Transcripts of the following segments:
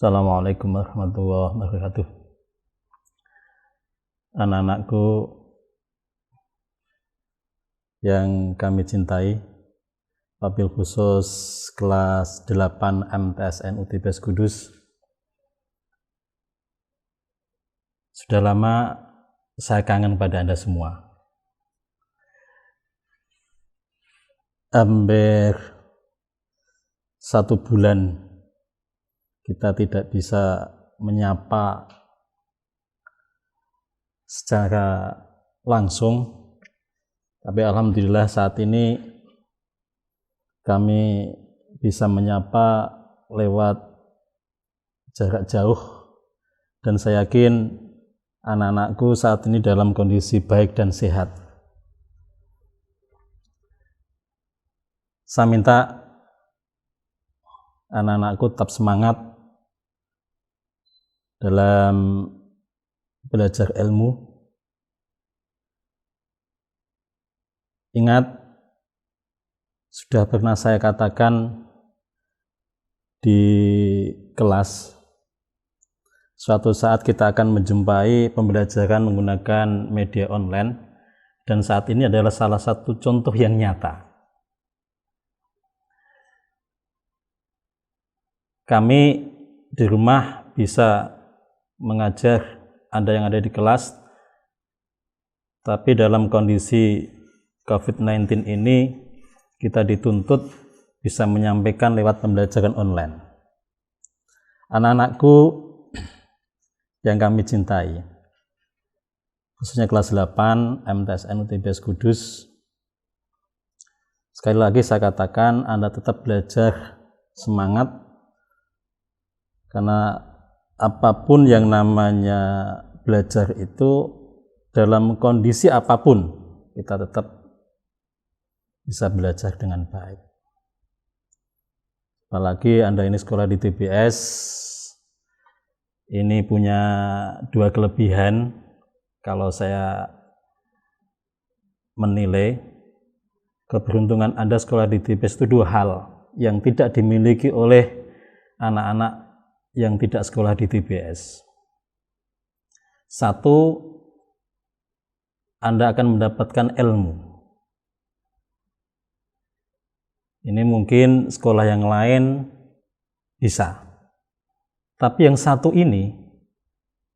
Assalamualaikum warahmatullahi wabarakatuh. Anak-anakku yang kami cintai, wabil khusus kelas 8 MTSN UTBS Kudus. Sudah lama saya kangen pada Anda semua. Hampir 1 bulan kita tidak bisa menyapa secara langsung, tapi alhamdulillah saat ini kami bisa menyapa lewat jarak jauh, dan saya yakin anak-anakku saat ini dalam kondisi baik dan sehat. Saya minta anak-anakku tetap semangat dalam belajar ilmu. Ingat, sudah pernah saya katakan di kelas, suatu saat kita akan menjumpai pembelajaran menggunakan media online, dan saat ini adalah salah satu contoh yang nyata. Kami di rumah bisa mengajar Anda yang ada di kelas, tapi dalam kondisi COVID-19 ini kita dituntut bisa menyampaikan lewat pembelajaran online. Anak-anakku yang kami cintai, khususnya kelas 8 MTSN UTBS Kudus, sekali lagi saya katakan Anda tetap belajar semangat, karena apapun yang namanya belajar itu, dalam kondisi apapun kita tetap bisa belajar dengan baik. Apalagi Anda ini sekolah di TBS, ini punya 2 kelebihan. Kalau saya menilai, keberuntungan Anda sekolah di TBS itu 2 hal yang tidak dimiliki oleh anak-anak yang tidak sekolah di TBS. 1, Anda akan mendapatkan ilmu. Ini mungkin sekolah yang lain bisa, tapi yang satu ini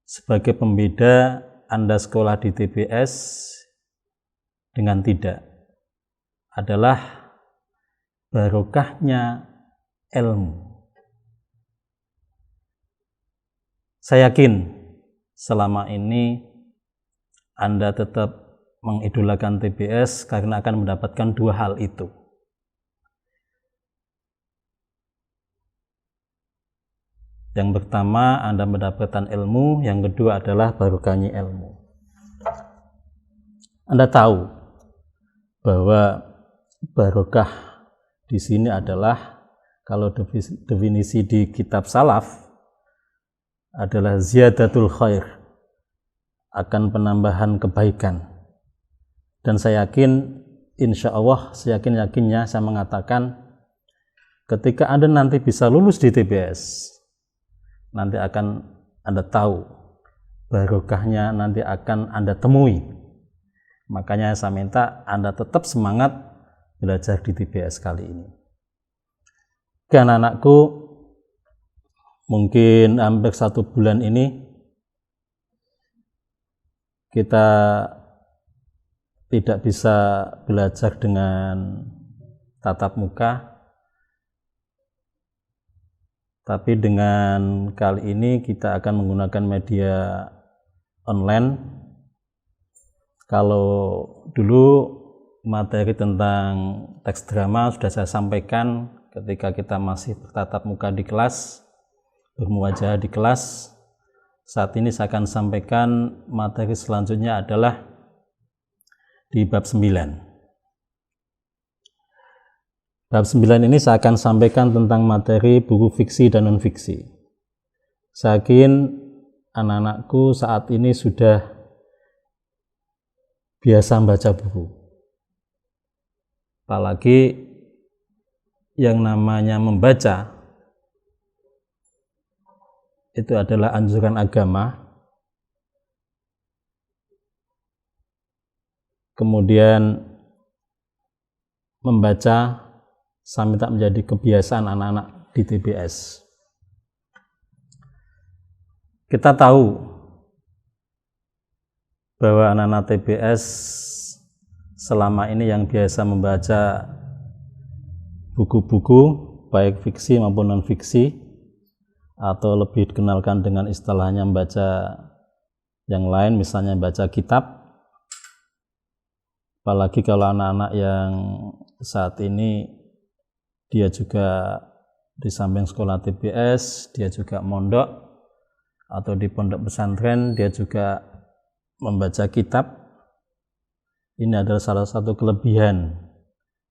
sebagai pembeda Anda sekolah di TBS dengan tidak, adalah barokahnya ilmu. Saya yakin selama ini Anda tetap mengidolakan TBS karena akan mendapatkan 2 hal itu. Yang pertama, Anda mendapatkan ilmu, yang kedua adalah barokahnya ilmu. Anda tahu bahwa barokah di sini adalah, kalau definisi di kitab salaf, adalah ziyadatul khair, akan penambahan kebaikan. Dan saya yakin, insya Allah, seyakin-yakinnya saya mengatakan, ketika Anda nanti bisa lulus di TBS, nanti akan Anda tahu barokahnya, nanti akan Anda temui. Makanya saya minta Anda tetap semangat belajar di TBS kali ini. Dan anakku, mungkin hampir 1 bulan ini kita tidak bisa belajar dengan tatap muka, tapi dengan kali ini kita akan menggunakan media online. Kalau dulu materi tentang teks drama sudah saya sampaikan ketika kita masih bertatap muka di kelas, bermuajah di kelas. Saat ini saya akan sampaikan materi selanjutnya adalah di bab 9. Bab 9 ini saya akan sampaikan tentang materi buku fiksi dan non-fiksi. Saya yakin anak-anakku saat ini sudah biasa membaca buku. Apalagi yang namanya membaca itu adalah anjuran agama. Kemudian membaca saya minta menjadi kebiasaan anak-anak di TBS. Kita tahu bahwa anak-anak TBS selama ini yang biasa membaca buku-buku baik fiksi maupun non-fiksi, atau lebih dikenalkan dengan istilahnya membaca yang lain, misalnya baca kitab. Apalagi kalau anak-anak yang saat ini dia juga di samping sekolah TBS, dia juga mondok atau di pondok pesantren, dia juga membaca kitab. Ini adalah salah satu kelebihan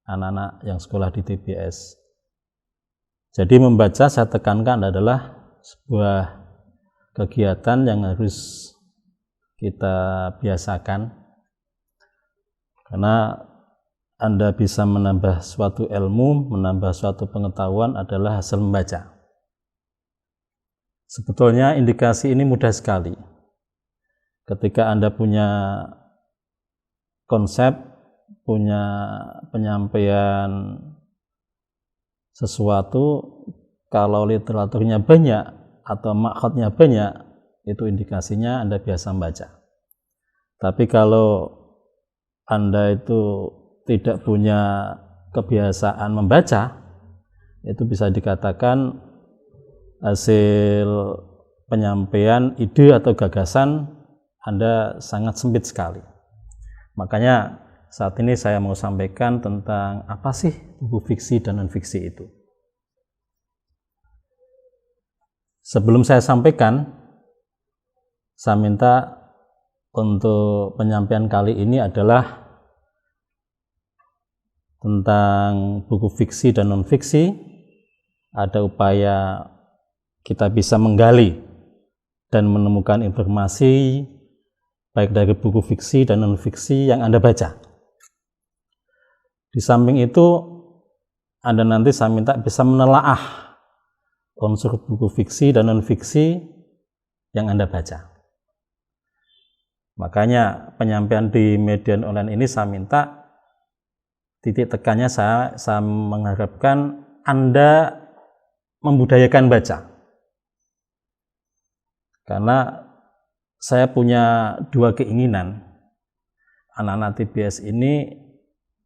anak-anak yang sekolah di TBS. Jadi membaca, saya tekankan, adalah sebuah kegiatan yang harus kita biasakan. Karena Anda bisa menambah suatu ilmu, menambah suatu pengetahuan adalah hasil membaca. Sebetulnya indikasi ini mudah sekali. Ketika Anda punya konsep, punya penyampaian sesuatu, kalau literaturnya banyak atau makhotnya banyak, itu indikasinya Anda biasa membaca. Tapi kalau Anda itu tidak punya kebiasaan membaca, itu bisa dikatakan hasil penyampaian ide atau gagasan Anda sangat sempit sekali. Makanya saat ini saya mau sampaikan tentang apa sih buku fiksi dan non-fiksi itu. Sebelum saya sampaikan, saya minta untuk penyampaian kali ini adalah tentang buku fiksi dan non-fiksi. Ada upaya kita bisa menggali dan menemukan informasi baik dari buku fiksi dan non-fiksi yang Anda baca. Di samping itu, Anda nanti saya minta bisa menelaah unsur buku fiksi dan non-fiksi yang Anda baca. Makanya penyampaian di media online ini saya minta titik tekannya saya mengharapkan Anda membudayakan baca. Karena saya punya dua keinginan. Anak-anak TBS ini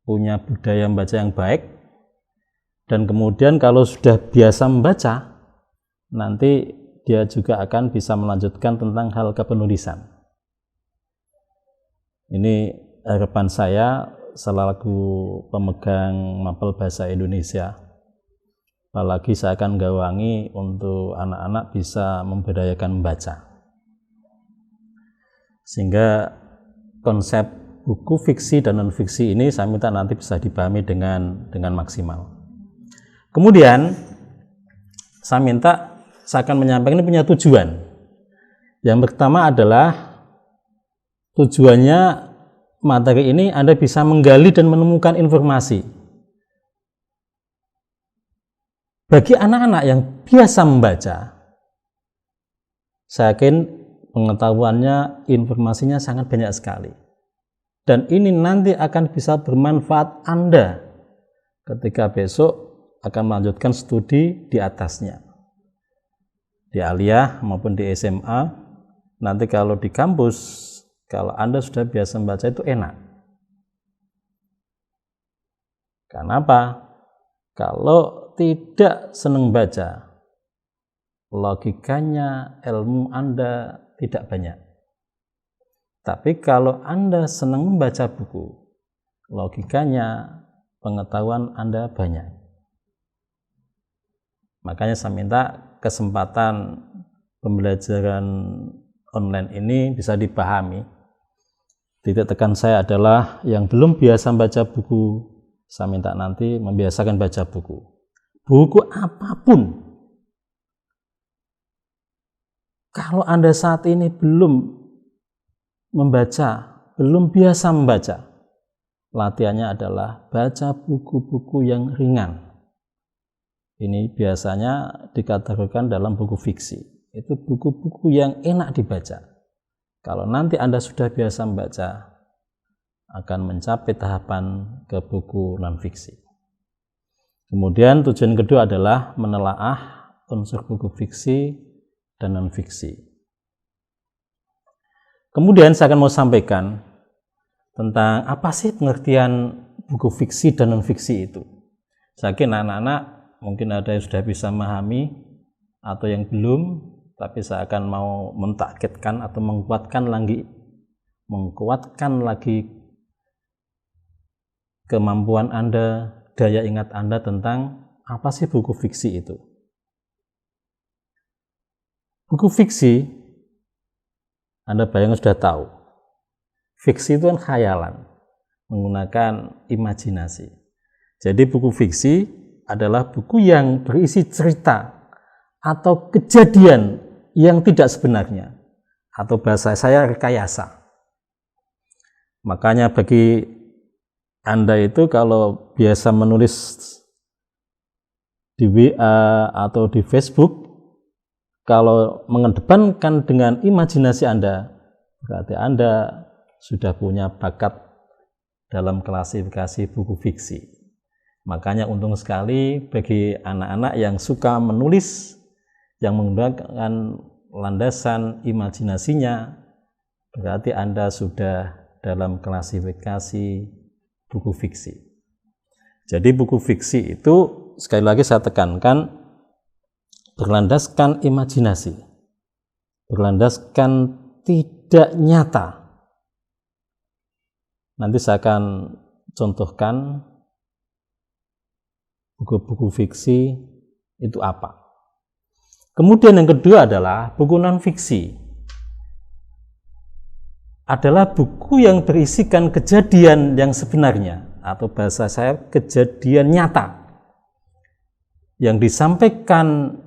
punya budaya membaca yang baik, dan kemudian kalau sudah biasa membaca, nanti dia juga akan bisa melanjutkan tentang hal kepenulisan. Ini harapan saya selaku pemegang mapel bahasa Indonesia. Apalagi saya akan gawangi untuk anak-anak bisa membudayakan membaca. Sehingga konsep buku fiksi dan non-fiksi ini saya minta nanti bisa dipahami dengan maksimal. Kemudian saya minta, saya akan menyampaikan ini punya tujuan. Yang pertama adalah tujuannya materi ini Anda bisa menggali dan menemukan informasi. Bagi anak-anak yang biasa membaca, saya yakin pengetahuannya, informasinya sangat banyak sekali. Dan ini nanti akan bisa bermanfaat Anda ketika besok akan melanjutkan studi di atasnya. Di aliyah maupun di SMA, nanti kalau di kampus, kalau Anda sudah biasa membaca itu enak. Kenapa? Kalau tidak senang baca, logikanya ilmu Anda tidak banyak. Tapi kalau Anda senang membaca buku, logikanya pengetahuan Anda banyak. Makanya saya minta kesempatan pembelajaran online ini bisa dipahami. Titik tekan saya adalah yang belum biasa baca buku, saya minta nanti membiasakan baca buku. Buku apapun. Kalau Anda saat ini belum membaca, belum biasa membaca, latihannya adalah baca buku-buku yang ringan. Ini biasanya dikategorikan dalam buku fiksi. itu buku-buku yang enak dibaca. Kalau nanti Anda sudah biasa membaca, akan mencapai tahapan ke buku non-fiksi. Kemudian tujuan kedua adalah menelaah unsur buku fiksi dan non-fiksi. Kemudian saya akan mau sampaikan tentang apa sih pengertian buku fiksi dan non-fiksi itu. Saya kira anak-anak mungkin ada yang sudah bisa memahami atau yang belum, tapi saya akan mau mentakitkan atau menguatkan lagi kemampuan Anda, daya ingat Anda tentang apa sih buku fiksi itu. Buku fiksi, Anda bayangkan sudah tahu, fiksi itu kan khayalan, menggunakan imajinasi. Jadi buku fiksi adalah buku yang berisi cerita atau kejadian yang tidak sebenarnya, atau bahasa saya rekayasa. Makanya bagi Anda itu kalau biasa menulis di WA atau di Facebook, kalau mengedepankan dengan imajinasi Anda, berarti Anda sudah punya bakat dalam klasifikasi buku fiksi. Makanya untung sekali bagi anak-anak yang suka menulis, yang menggunakan landasan imajinasinya, berarti Anda sudah dalam klasifikasi buku fiksi. Jadi buku fiksi itu, sekali lagi saya tekankan, berlandaskan imajinasi, berlandaskan tidak nyata. Nanti saya akan contohkan buku-buku fiksi itu apa. Kemudian yang kedua adalah buku non-fiksi. Adalah buku yang berisikan kejadian yang sebenarnya, atau bahasa saya kejadian nyata yang disampaikan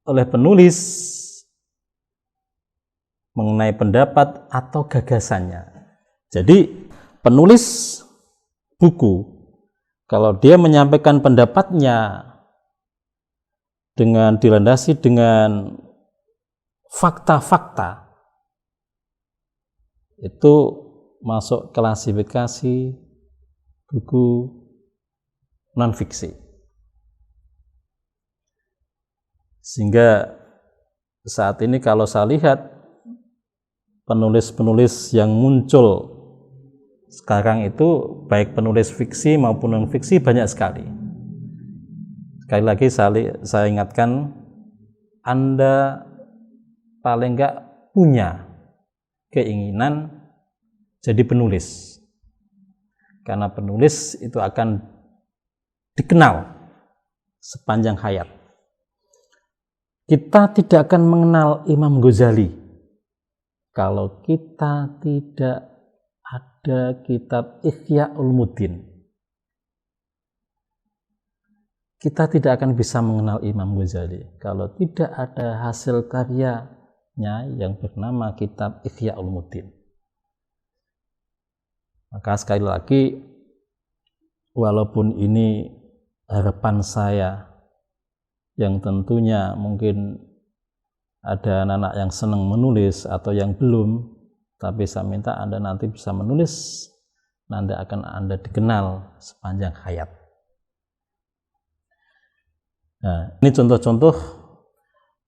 oleh penulis mengenai pendapat atau gagasannya. Jadi penulis buku kalau dia menyampaikan pendapatnya dengan dilandasi dengan fakta-fakta, itu masuk klasifikasi buku non-fiksi. Sehingga saat ini kalau saya lihat penulis-penulis yang muncul sekarang itu, baik penulis fiksi maupun non-fiksi, banyak sekali. Sekali lagi saya ingatkan, Anda paling enggak punya keinginan jadi penulis. Karena penulis itu akan dikenal sepanjang hayat. Kita tidak akan mengenal Imam Ghazali kalau kita tidak ada kitab Ihya Ulumuddin. Kita tidak akan bisa mengenal Imam Ghazali kalau tidak ada hasil karyanya yang bernama kitab Ihya Ulumuddin. Maka sekali lagi, walaupun ini harapan saya yang tentunya mungkin ada anak-anak yang senang menulis atau yang belum, tapi saya minta Anda nanti bisa menulis, nanti akan Anda dikenal sepanjang hayat. Nah, ini contoh-contoh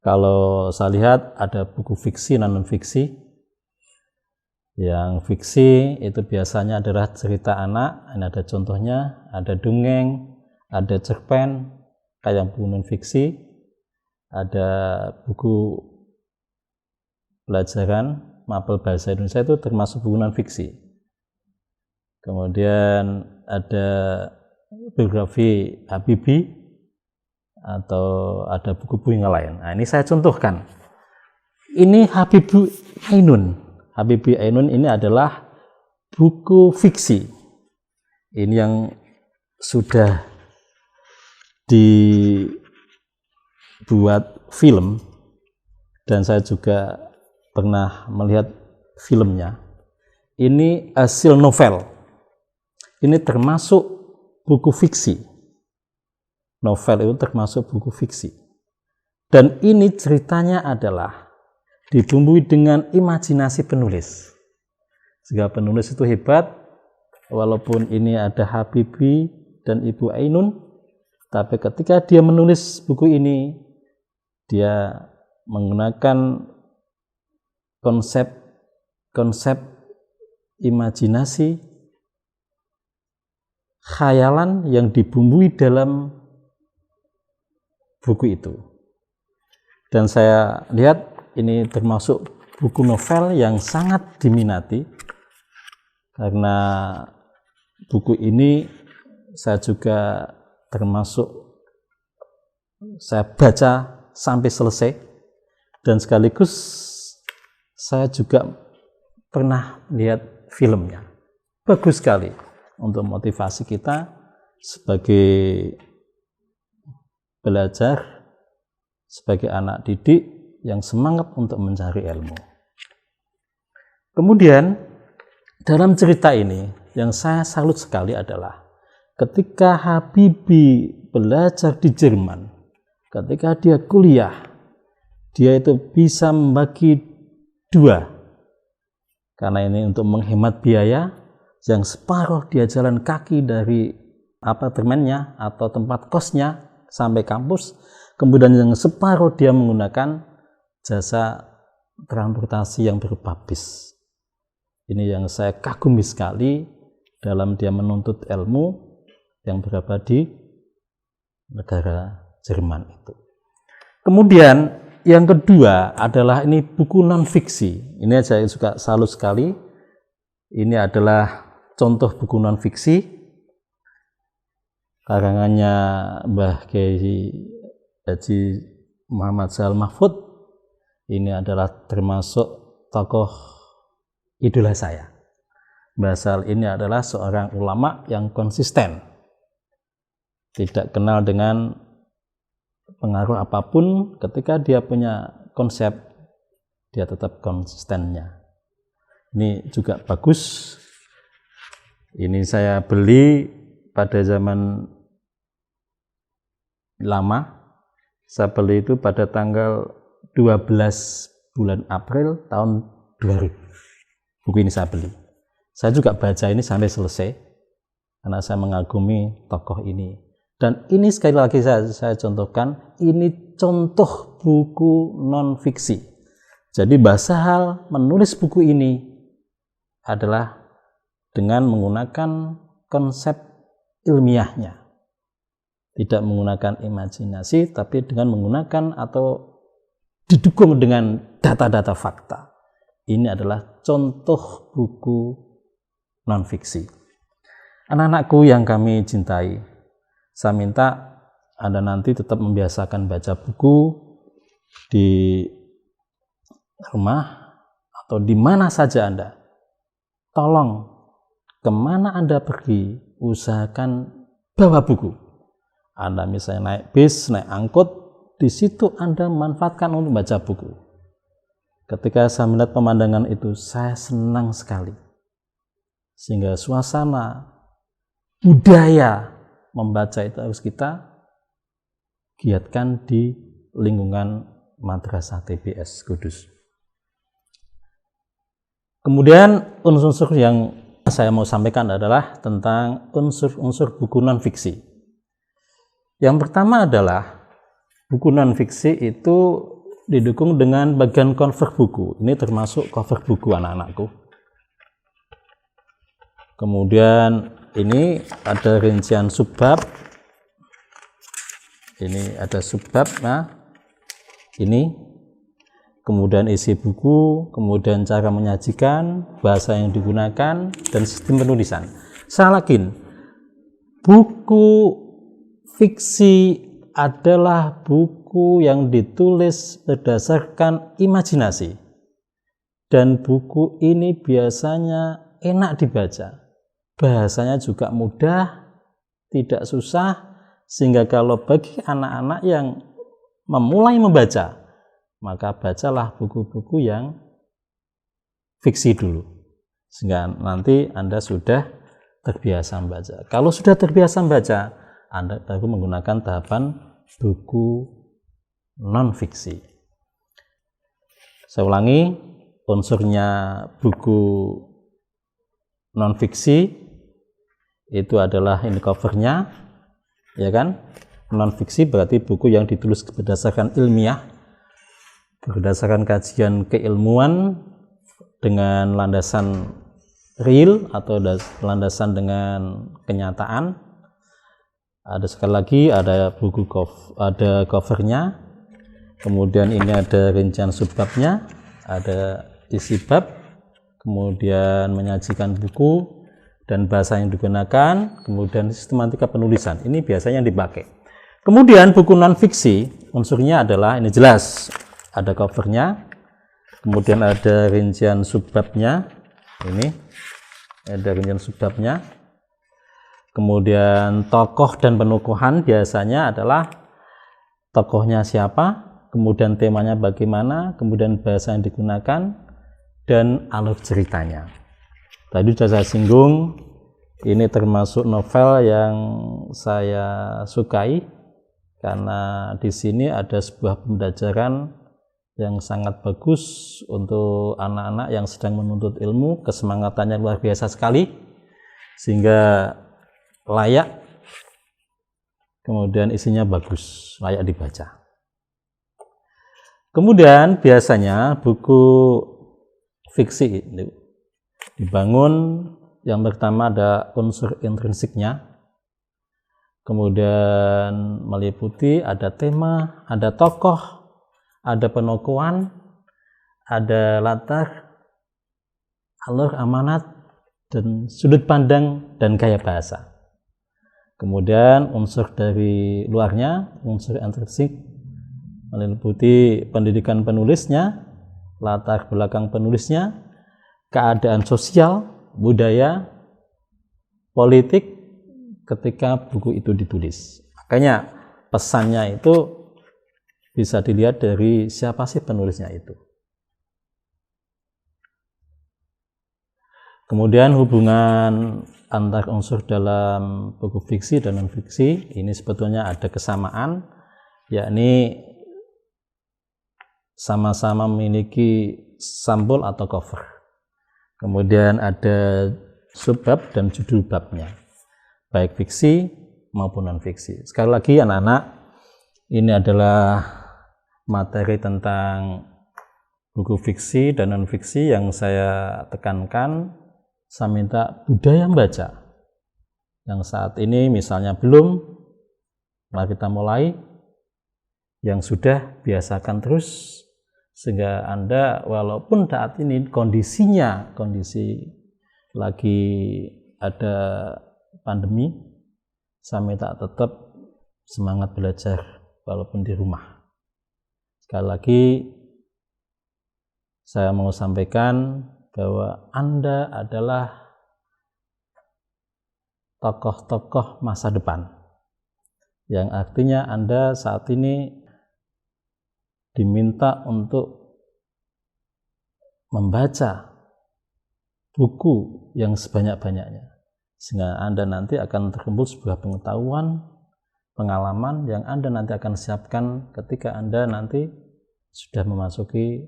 kalau saya lihat ada buku fiksi dan non-fiksi. Yang fiksi itu biasanya adalah cerita anak, ini ada contohnya, ada dongeng, ada cerpen, kayak buku non-fiksi, ada buku pelajaran mapel bahasa Indonesia, itu termasuk buku non-fiksi. Kemudian ada biografi Habibie atau ada buku-buku yang lain. Nah, ini saya contohkan. Ini Habibie Ainun. Habibie Ainun ini adalah buku fiksi. Ini yang sudah dibuat film dan saya juga pernah melihat filmnya. Ini hasil novel. Ini termasuk buku fiksi. Novel itu termasuk buku fiksi. Dan ini ceritanya adalah dibumbui dengan imajinasi penulis. Jika penulis itu hebat, walaupun ini ada Habibie dan Ibu Ainun, tapi ketika dia menulis buku ini, dia menggunakan konsep imajinasi, khayalan yang dibumbui dalam buku itu. Dan saya lihat ini termasuk buku novel yang sangat diminati, karena buku ini saya juga termasuk saya baca sampai selesai, dan sekaligus saya juga pernah lihat filmnya. Bagus sekali untuk motivasi kita sebagai belajar, sebagai anak didik yang semangat untuk mencari ilmu. Kemudian dalam cerita ini yang saya salut sekali adalah ketika Habibie belajar di Jerman, ketika dia kuliah, dia itu bisa membagi dua, karena ini untuk menghemat biaya, yang separuh dia jalan kaki dari apartemennya atau tempat kosnya sampai kampus, kemudian yang separuh dia menggunakan jasa transportasi yang berupa bis. Ini yang saya kagumi sekali dalam dia menuntut ilmu yang berada di negara Jerman itu. Kemudian yang kedua adalah ini buku non-fiksi. Ini saya juga salut sekali. Ini adalah contoh buku non-fiksi karangannya Mbah Kiai Haji Muhammad Zal Mahfud. Ini adalah termasuk tokoh idola saya. Mbah Zal ini adalah seorang ulama yang konsisten, tidak kenal dengan pengaruh apapun. Ketika dia punya konsep, dia tetap konsistennya. Ini juga bagus. Ini saya beli pada zaman lama. Saya beli itu pada tanggal 12 bulan April tahun 2000. Buku ini saya beli. Saya juga baca ini sampai selesai karena saya mengagumi tokoh ini. Dan ini sekali lagi saya contohkan, ini contoh buku non-fiksi. Jadi Mbah Zal menulis buku ini adalah dengan menggunakan konsep ilmiahnya. Tidak menggunakan imajinasi, tapi dengan menggunakan atau didukung dengan data-data fakta. Ini adalah contoh buku non-fiksi. Anak-anakku yang kami cintai, saya minta Anda nanti tetap membiasakan baca buku di rumah atau di mana saja Anda. Tolong, kemana Anda pergi, usahakan bawa buku. Anda misalnya naik bis, naik angkut, di situ Anda manfaatkan untuk baca buku. Ketika saya melihat pemandangan itu, saya senang sekali. Sehingga suasana budaya membaca itu harus kita giatkan di lingkungan Madrasah TBS Kudus. Kemudian unsur-unsur yang saya mau sampaikan adalah tentang unsur-unsur buku non-fiksi. Yang pertama adalah buku non-fiksi itu didukung dengan bagian cover buku. Ini termasuk cover buku anak-anakku. Kemudian ini ada rincian subbab. Ini ada subbab. Nah, ini kemudian isi buku, kemudian cara menyajikan, bahasa yang digunakan, dan sistem penulisan. Saya yakin buku fiksi adalah buku yang ditulis berdasarkan imajinasi, dan buku ini biasanya enak dibaca. Bahasanya juga mudah, tidak susah, sehingga kalau bagi anak-anak yang memulai membaca, maka bacalah buku-buku yang fiksi dulu, sehingga nanti Anda sudah terbiasa membaca. Kalau sudah terbiasa membaca, Anda baru menggunakan tahapan buku non-fiksi. Saya ulangi, unsurnya buku non-fiksi itu adalah ini covernya, ya kan? Non-fiksi berarti buku yang ditulis berdasarkan ilmiah, berdasarkan kajian keilmuan dengan landasan real atau landasan dengan kenyataan. Ada sekali lagi ada buku ada covernya, kemudian ini ada rincian subbabnya, ada isi bab, kemudian menyajikan buku dan bahasa yang digunakan, kemudian sistematika penulisan. Ini biasanya yang dipakai. Kemudian buku non-fiksi, unsurnya adalah ini jelas, ada covernya, kemudian ada rincian subbabnya, ini ada rincian subbabnya, kemudian tokoh dan penukuhan biasanya adalah tokohnya siapa, kemudian temanya bagaimana, kemudian bahasa yang digunakan, dan alur ceritanya. Tadi sudah saya singgung, ini termasuk novel yang saya sukai karena di sini ada sebuah pembelajaran yang sangat bagus untuk anak-anak yang sedang menuntut ilmu, kesemangatannya luar biasa sekali sehingga layak, kemudian isinya bagus, layak dibaca. Kemudian biasanya buku fiksi dibangun, yang pertama ada unsur intrinsiknya, kemudian meliputi ada tema, ada tokoh, ada penokohan, ada latar, alur, amanat, dan sudut pandang dan gaya bahasa. Kemudian unsur dari luarnya, unsur intrinsik, meliputi pendidikan penulisnya, latar belakang penulisnya, keadaan sosial, budaya, politik ketika buku itu ditulis. Makanya pesannya itu bisa dilihat dari siapa sih penulisnya itu. Kemudian hubungan antar unsur dalam buku fiksi dan non-fiksi ini sebetulnya ada kesamaan, yakni sama-sama memiliki sampul atau cover. Kemudian ada subbab dan judul babnya, baik fiksi maupun non-fiksi. Sekali lagi anak-anak, ini adalah materi tentang buku fiksi dan non-fiksi yang saya tekankan. Saya minta budaya membaca yang saat ini misalnya belum, mari kita mulai. Yang sudah, biasakan terus sehingga Anda walaupun saat ini kondisi lagi ada pandemi, saya minta tetap semangat belajar walaupun di rumah. Sekali lagi saya mau sampaikan bahwa Anda adalah tokoh-tokoh masa depan, yang artinya Anda saat ini diminta untuk membaca buku yang sebanyak-banyaknya, sehingga Anda nanti akan terkumpul sebuah pengetahuan, pengalaman yang Anda nanti akan siapkan ketika Anda nanti sudah memasuki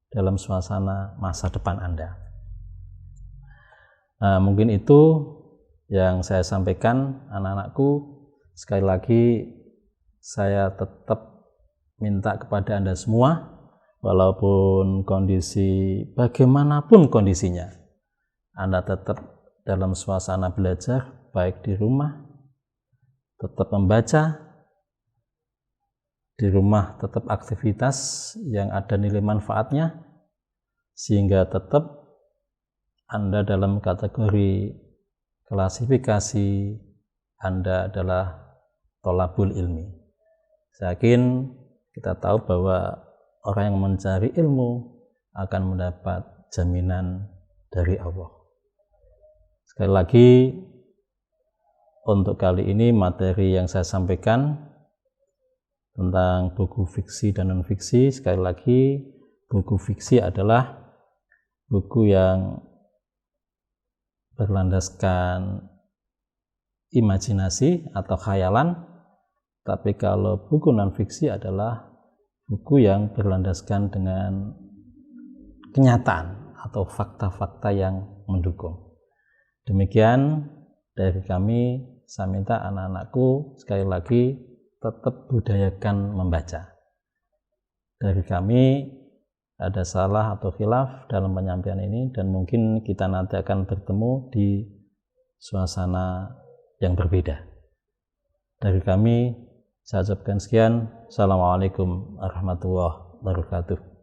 dalam suasana masa depan Anda. Nah, mungkin itu yang saya sampaikan anak-anakku. Sekali lagi saya tetap minta kepada Anda semua, walaupun kondisi bagaimanapun kondisinya, Anda tetap dalam suasana belajar, baik di rumah, tetap membaca, di rumah tetap aktivitas yang ada nilai manfaatnya, sehingga tetap Anda dalam kategori klasifikasi Anda adalah tholabul ilmi. Saya yakin kita tahu bahwa orang yang mencari ilmu akan mendapat jaminan dari Allah. Sekali lagi, untuk kali ini materi yang saya sampaikan tentang buku fiksi dan non-fiksi. Sekali lagi, buku fiksi adalah buku yang berlandaskan imajinasi atau khayalan, tapi kalau buku non-fiksi adalah buku yang berlandaskan dengan kenyataan atau fakta-fakta yang mendukung. Demikian dari kami, saya minta anak-anakku sekali lagi tetap budayakan membaca. Dari kami ada salah atau khilaf dalam penyampaian ini, dan mungkin kita nanti akan bertemu di suasana yang berbeda. Dari kami saya ucapkan sekian. Assalamualaikum warahmatullahi wabarakatuh.